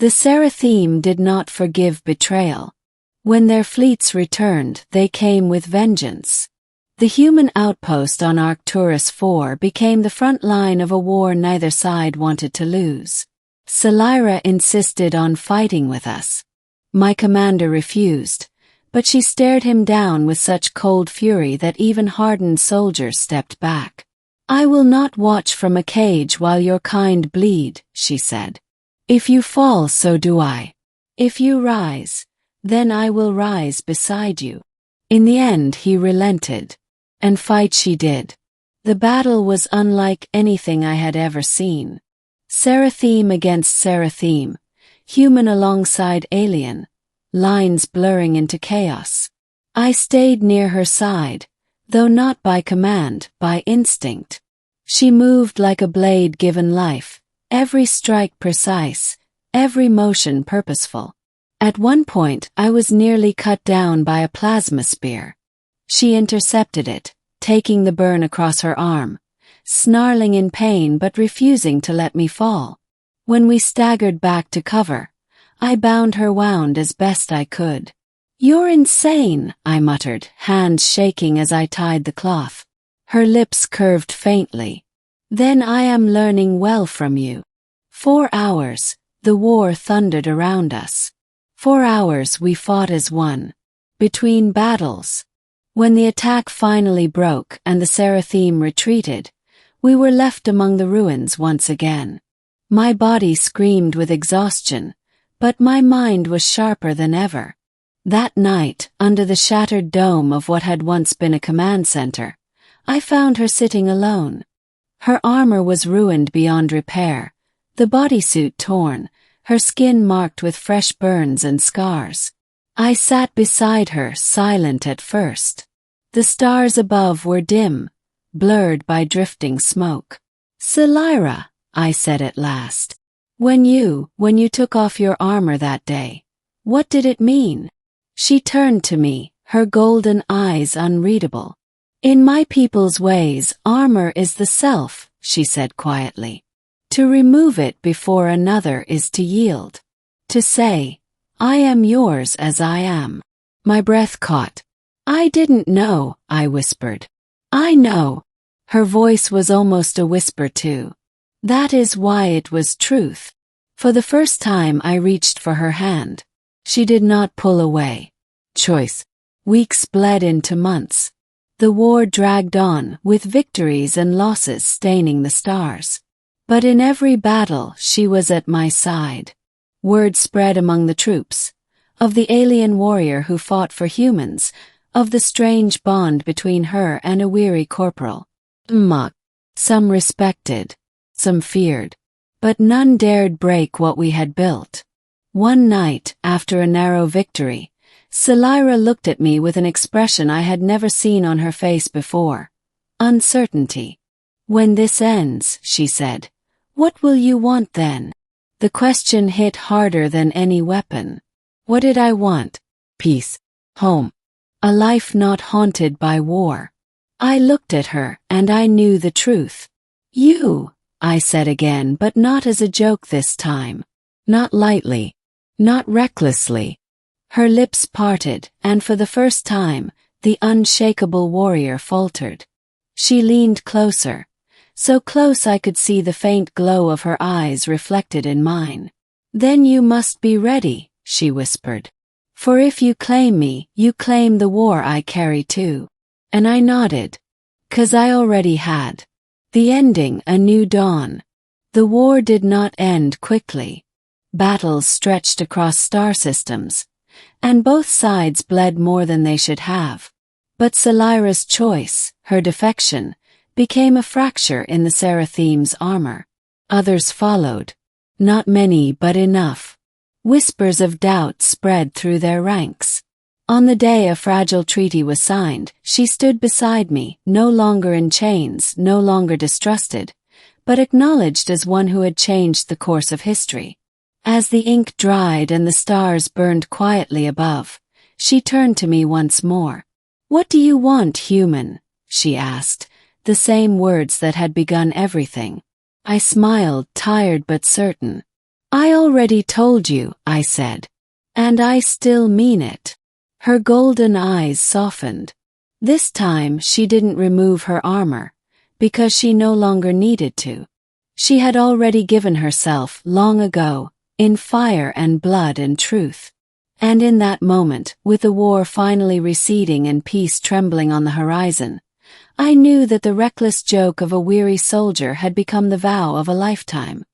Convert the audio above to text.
The Serathim did not forgive betrayal. When their fleets returned, they came with vengeance. The human outpost on Arcturus IV became the front line of a war neither side wanted to lose. Selira insisted on fighting with us. My commander refused, but she stared him down with such cold fury that even hardened soldiers stepped back. "I will not watch from a cage while your kind bleed," she said. "If you fall, so do I. If you rise, then I will rise beside you." In the end he relented, and fight she did. The battle was unlike anything I had ever seen. Serathim against Serathim, human alongside alien, lines blurring into chaos. I stayed near her side, though not by command, by instinct. She moved like a blade given life, every strike precise, every motion purposeful. At one point I was nearly cut down by a plasma spear. She intercepted it, taking the burn across her arm, snarling in pain but refusing to let me fall. When we staggered back to cover, I bound her wound as best I could. "You're insane," I muttered, hands shaking as I tied the cloth. Her lips curved faintly. "Then I am learning well from you." 4 hours, the war thundered around us. 4 hours we fought as one. Between battles. When the attack finally broke and the Serathim retreated, we were left among the ruins once again. My body screamed with exhaustion, but my mind was sharper than ever. That night, under the shattered dome of what had once been a command center, I found her sitting alone. Her armor was ruined beyond repair, the bodysuit torn, her skin marked with fresh burns and scars. I sat beside her, silent at first. The stars above were dim, blurred by drifting smoke. "Selira," I said at last, when you took off your armor that day, what did it mean?" She turned to me, her golden eyes unreadable. "In my people's ways, armor is the self," she said quietly. "To remove it before another is to yield. To say, I am yours as I am." My breath caught. "I didn't know," I whispered. "I know." Her voice was almost a whisper too. That is why it was truth. For the first time I reached for her hand. She did not pull away. Choice. Weeks bled into months. The war dragged on, with victories and losses staining the stars. But in every battle she was at my side. Word spread among the troops. Of the alien warrior who fought for humans. Of the strange bond between her and a weary corporal. Some respected. Some feared. But none dared break what we had built. One night, after a narrow victory, Selira looked at me with an expression I had never seen on her face before. Uncertainty. "When this ends," she said, "what will you want then?" The question hit harder than any weapon. What did I want? Peace. Home. A life not haunted by war. I looked at her, and I knew the truth. "You," I said again, but not as a joke this time. Not lightly. Not recklessly. Her lips parted, and for the first time, the unshakable warrior faltered. She leaned closer, so close I could see the faint glow of her eyes reflected in mine. "Then you must be ready," she whispered. "For if you claim me, you claim the war I carry too." And I nodded. 'Cause I already had. The ending, a new dawn. The war did not end quickly. Battles stretched across star systems, and both sides bled more than they should have. But Selira's choice, her defection, became a fracture in the Serathim's armor. Others followed. Not many, but enough. Whispers of doubt spread through their ranks. On the day a fragile treaty was signed, she stood beside me, no longer in chains, no longer distrusted, but acknowledged as one who had changed the course of history. As the ink dried and the stars burned quietly above, she turned to me once more. "What do you want, human?" she asked, the same words that had begun everything. I smiled, tired but certain. I already told you, I said. And I still mean it. Her golden eyes softened. This time she didn't remove her armor, because she no longer needed to. She had already given herself long ago, in fire and blood and truth. And in that moment, with the war finally receding and peace trembling on the horizon, I knew that the reckless joke of a weary soldier had become the vow of a lifetime.